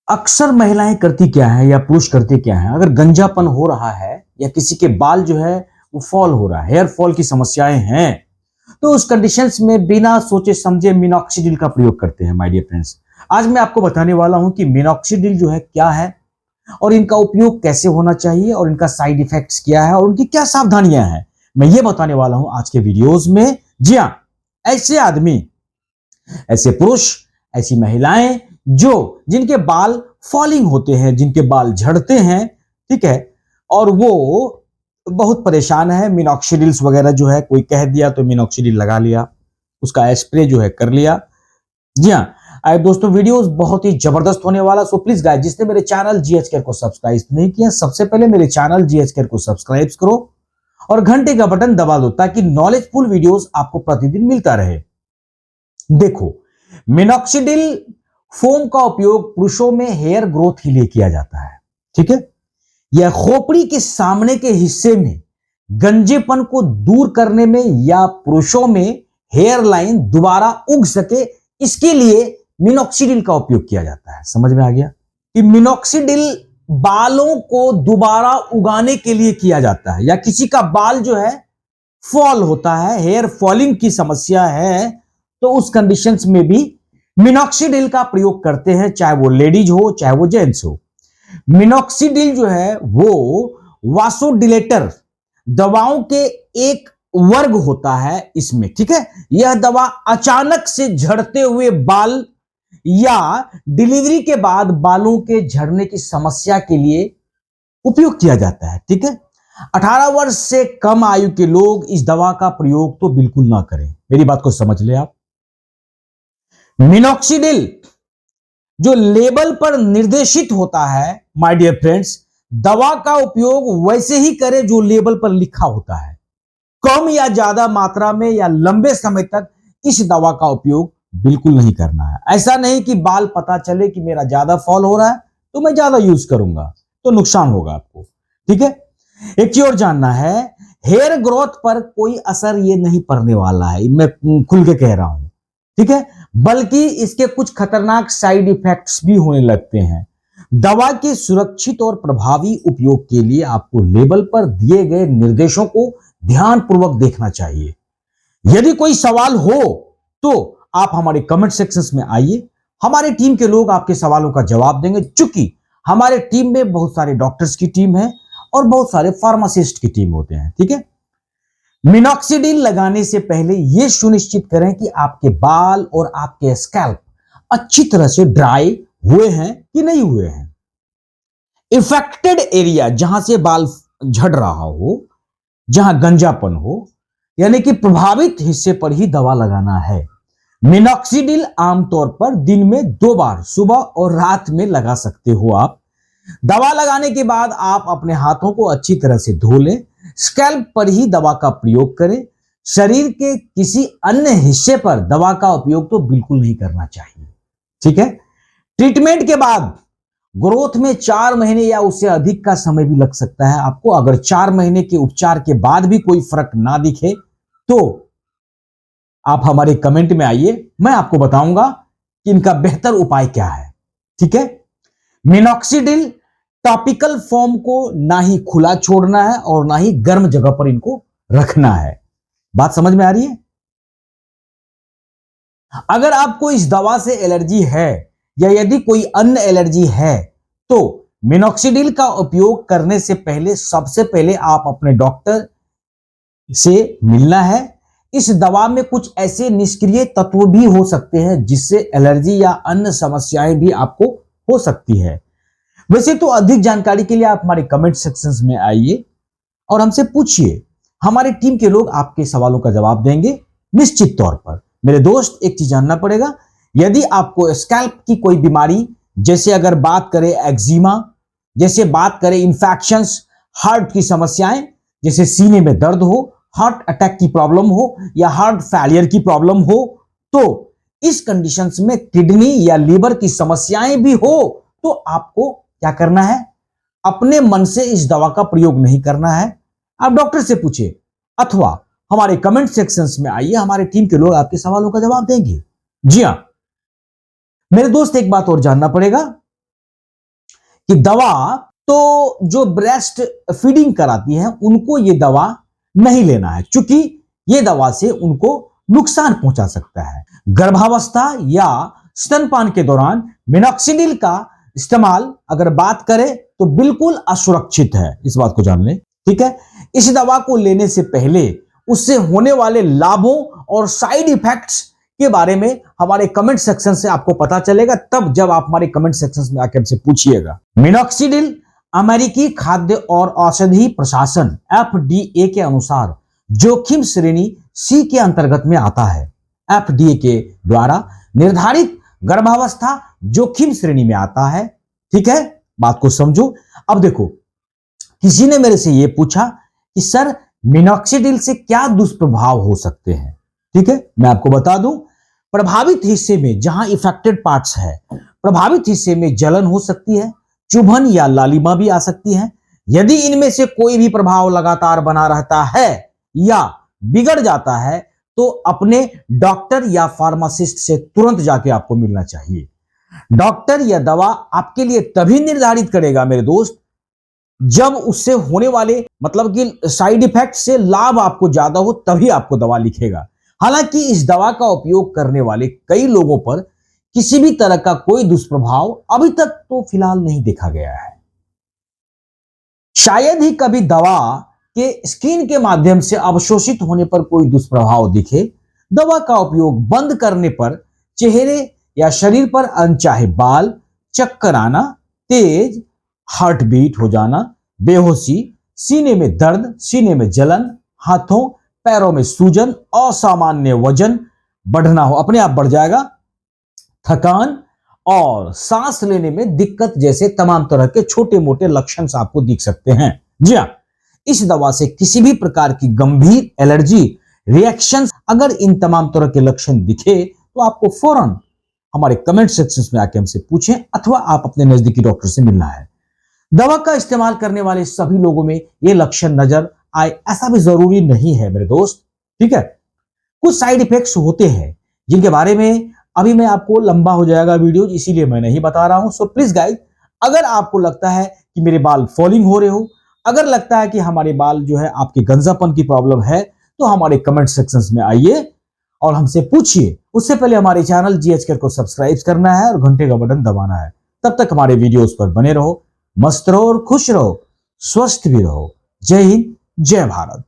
अक्सर महिलाएं करती क्या है या पुरुष करते क्या है, अगर गंजापन हो रहा है या किसी के बाल जो है वो फॉल हो रहा है, हेयर फॉल की समस्याएं हैं, तो उस कंडीशंस में बिना सोचे समझे मिनॉक्सिडिल का प्रयोग करते हैं। माय डियर फ्रेंड्स, आज मैं आपको बताने वाला हूं कि मिनॉक्सिडिल जो है क्या है और इनका उपयोग कैसे होना चाहिए और इनका साइड इफेक्ट्स क्या है और उनकी क्या सावधानियां हैं। मैं ये बताने वाला हूं आज के वीडियोस में। जी हाँ, ऐसे आदमी, ऐसे पुरुष, ऐसी महिलाएं जो जिनके बाल फॉलिंग होते हैं, जिनके बाल झड़ते हैं, ठीक है, और वो बहुत परेशान है। मिनॉक्सिडिल्स वगैरह जो है, कोई कह दिया तो मिनॉक्सिडिल लगा लिया, उसका स्प्रे जो है कर लिया। जी हाँ, आए दोस्तों, वीडियोस बहुत ही जबरदस्त होने वाला। सो प्लीज गाइस, जिसने मेरे चैनल जीएच केयर को सब्सक्राइब नहीं किया, सबसे पहले मेरे चैनल जीएच केयर को सब्सक्राइब करो और घंटे का बटन दबा दो ताकि नॉलेजफुल वीडियोस आपको प्रतिदिन मिलता रहे। देखो, मिनॉक्सिडिल फोम का उपयोग पुरुषों में हेयर ग्रोथ के लिए किया जाता है, ठीक है। यह खोपड़ी के सामने के हिस्से में गंजेपन को दूर करने में या पुरुषों में हेयर लाइन दोबारा उग सके, इसके लिए मिनॉक्सिडिल का उपयोग किया जाता है। समझ में आ गया कि मिनॉक्सिडिल बालों को दोबारा उगाने के लिए किया जाता है, या किसी का बाल जो है फॉल होता है, हेयर फॉलिंग की समस्या है, तो उस कंडीशंस में भी मिनॉक्सिडिल का प्रयोग करते हैं, चाहे वो लेडीज हो चाहे वो जेंट्स हो। मिनॉक्सिडिल जो है वो वासोडिलेटर दवाओं के एक वर्ग होता है इसमें, ठीक है। यह दवा अचानक से झड़ते हुए बाल या डिलीवरी के बाद बालों के झड़ने की समस्या के लिए उपयोग किया जाता है, ठीक है। 18 वर्ष से कम आयु के लोग इस दवा का प्रयोग तो बिल्कुल ना करें। मेरी बात को समझ ले आप। मिनॉक्सिडिल जो लेबल पर निर्देशित होता है, माय डियर फ्रेंड्स, दवा का उपयोग वैसे ही करें जो लेबल पर लिखा होता है। कम या ज्यादा मात्रा में या लंबे समय तक इस दवा का उपयोग बिल्कुल नहीं करना है। ऐसा नहीं कि बाल पता चले कि मेरा ज्यादा फॉल हो रहा है तो मैं ज्यादा यूज करूंगा, तो नुकसान होगा आपको, ठीक है। एक चीज और जानना है, हेयर ग्रोथ पर कोई असर ये नहीं पड़ने वाला है, मैं खुल के कह रहा हूं, ठीक है, बल्कि इसके कुछ खतरनाक साइड इफेक्ट्स भी होने लगते हैं। दवा के सुरक्षित और प्रभावी उपयोग के लिए आपको लेबल पर दिए गए निर्देशों को ध्यानपूर्वक देखना चाहिए। यदि कोई सवाल हो तो आप हमारे कमेंट सेक्शंस में आइए, हमारे टीम के लोग आपके सवालों का जवाब देंगे। चूंकि हमारे टीम में बहुत सारे डॉक्टर्स की टीम है और बहुत सारे फार्मासिस्ट की टीम होते हैं, ठीक है। मिनॉक्सिडिल लगाने से पहले यह सुनिश्चित करें कि आपके बाल और आपके स्कैल्प अच्छी तरह से ड्राई हुए हैं कि नहीं हुए हैं। इफेक्टेड एरिया, जहां से बाल झड़ रहा हो, जहां गंजापन हो, यानी कि प्रभावित हिस्से पर ही दवा लगाना है। मिनॉक्सिडिल आमतौर पर दिन में 2 बार, सुबह और रात में लगा सकते हो आप। दवा लगाने के बाद आप अपने हाथों को अच्छी तरह से धो लें। स्कैल्प पर ही दवा का प्रयोग करें। शरीर के किसी अन्य हिस्से पर दवा का उपयोग तो बिल्कुल नहीं करना चाहिए, ठीक है। ट्रीटमेंट के बाद ग्रोथ में 4 महीने या उससे अधिक का समय भी लग सकता है आपको। अगर 4 महीने के उपचार के बाद भी कोई फर्क ना दिखे तो आप हमारे कमेंट में आइए, मैं आपको बताऊंगा कि इनका बेहतर उपाय क्या है, ठीक है। मिनॉक्सिडिल टॉपिकल फॉर्म को ना ही खुला छोड़ना है और ना ही गर्म जगह पर इनको रखना है। बात समझ में आ रही है? अगर आपको इस दवा से एलर्जी है या यदि कोई अन्य एलर्जी है तो मिनॉक्सिडिल का उपयोग करने से पहले सबसे पहले आप अपने डॉक्टर से मिलना है। इस दवा में कुछ ऐसे निष्क्रिय तत्व भी हो सकते हैं जिससे एलर्जी या अन्य समस्याएं भी आपको हो सकती है। वैसे तो अधिक जानकारी के लिए आप हमारे कमेंट सेक्शंस में आइए और हमसे पूछिए, हमारी टीम के लोग आपके सवालों का जवाब देंगे निश्चित तौर पर। मेरे दोस्त, एक चीज जानना पड़ेगा, यदि आपको स्कैल्प की कोई बीमारी, जैसे अगर बात करें एक्जिमा, जैसे बात करें इंफेक्शंस, हार्ट की समस्याएं, जैसे सीने में दर्द हो, हार्ट अटैक की प्रॉब्लम हो या हार्ट फेलियर की प्रॉब्लम हो, तो इस कंडीशंस में किडनी या लीवर की समस्याएं भी हो तो आपको क्या करना है, अपने मन से इस दवा का प्रयोग नहीं करना है। आप डॉक्टर से पूछिए अथवा हमारे कमेंट सेक्शंस में आइए, हमारे टीम के लोग आपके सवालों का जवाब देंगे। जी हां, मेरे दोस्त, एक बात और जानना पड़ेगा, कि दवा तो जो ब्रेस्ट फीडिंग कराती है उनको ये दवा नहीं लेना है, क्योंकि ये दवा से उनको नुकसान पहुंचा सकता है। गर्भावस्था या स्तनपान के दौरान मिनॉक्सिडिल का इस्तेमाल अगर बात करें तो बिल्कुल असुरक्षित है, इस बात को जान लें। ठीक है, इस दवा को लेने से पहले उससे होने वाले लाभों और साइड इफेक्ट्स के बारे में हमारे कमेंट सेक्शन से आपको पता चलेगा, तब जब आप हमारे कमेंट सेक्शन में आकर हमसे पूछिएगा। मिनॉक्सिडिल अमेरिकी खाद्य और औषधि प्रशासन FDA के अनुसार जोखिम श्रेणी C के अंतर्गत में आता है। FDA के द्वारा निर्धारित गर्भावस्था जोखिम श्रेणी में आता है। ठीक है, बात को समझो। अब देखो, किसी ने मेरे से यह पूछा कि सर मिनॉक्सिडिल से क्या दुष्प्रभाव हो सकते हैं। ठीक है, मैं आपको बता दूं, प्रभावित हिस्से में जहां इफेक्टेड पार्ट्स है, प्रभावित हिस्से में जलन हो सकती है, चुभन या लालिमा भी आ सकती है। यदि इनमें से कोई भी प्रभाव लगातार बना रहता है या बिगड़ जाता है तो अपने डॉक्टर या फार्मासिस्ट से तुरंत जाके आपको मिलना चाहिए। डॉक्टर या दवा आपके लिए तभी निर्धारित करेगा मेरे दोस्त, जब उससे होने वाले मतलब कि साइड इफेक्ट से लाभ आपको ज्यादा हो, तभी आपको दवा लिखेगा। हालांकि इस दवा का उपयोग करने वाले कई लोगों पर किसी भी तरह का कोई दुष्प्रभाव अभी तक तो फिलहाल नहीं देखा गया है। शायद ही कभी दवा के स्किन के माध्यम से अवशोषित होने पर कोई दुष्प्रभाव दिखे। दवा का उपयोग बंद करने पर चेहरे या शरीर पर अनचाहे बाल, चक्कर आना, तेज हार्ट बीट हो जाना, बेहोशी, सीने में दर्द, सीने में जलन, हाथों पैरों में सूजन, असामान्य वजन बढ़ना हो, अपने आप बढ़ जाएगा, थकान और सांस लेने में दिक्कत जैसे तमाम तरह के छोटे मोटे लक्षण आपको दिख सकते हैं। जी हां, इस दवा से किसी भी प्रकार की गंभीर एलर्जी रिएक्शन अगर इन तमाम तरह के लक्षण दिखे तो आपको फौरन हमारे कमेंट सेक्शन में आके हमसे पूछें, अथवा आप अपने नजदीकी डॉक्टर से मिलना है। दवा का इस्तेमाल करने वाले सभी लोगों में ये लक्षण नजर आए ऐसा भी जरूरी नहीं है मेरे दोस्त। ठीक है, कुछ साइड इफेक्ट्स होते हैं जिनके बारे में अभी मैं आपको लंबा हो जाएगा वीडियो, इसीलिए मैं नहीं बता रहा हूं। सो प्लीज गाइस, अगर आपको लगता है कि मेरे बाल फॉलिंग हो रहे हो, अगर लगता है कि हमारे बाल जो है आपके गंजापन की प्रॉब्लम है, तो हमारे कमेंट सेक्शन में आइए और हमसे पूछिए। उससे पहले हमारे चैनल GH केयर को सब्सक्राइब करना है और घंटे का बटन दबाना है। तब तक हमारे वीडियोस पर बने रहो, मस्त रहो और खुश रहो, स्वस्थ भी रहो। जय हिंद, जय भारत।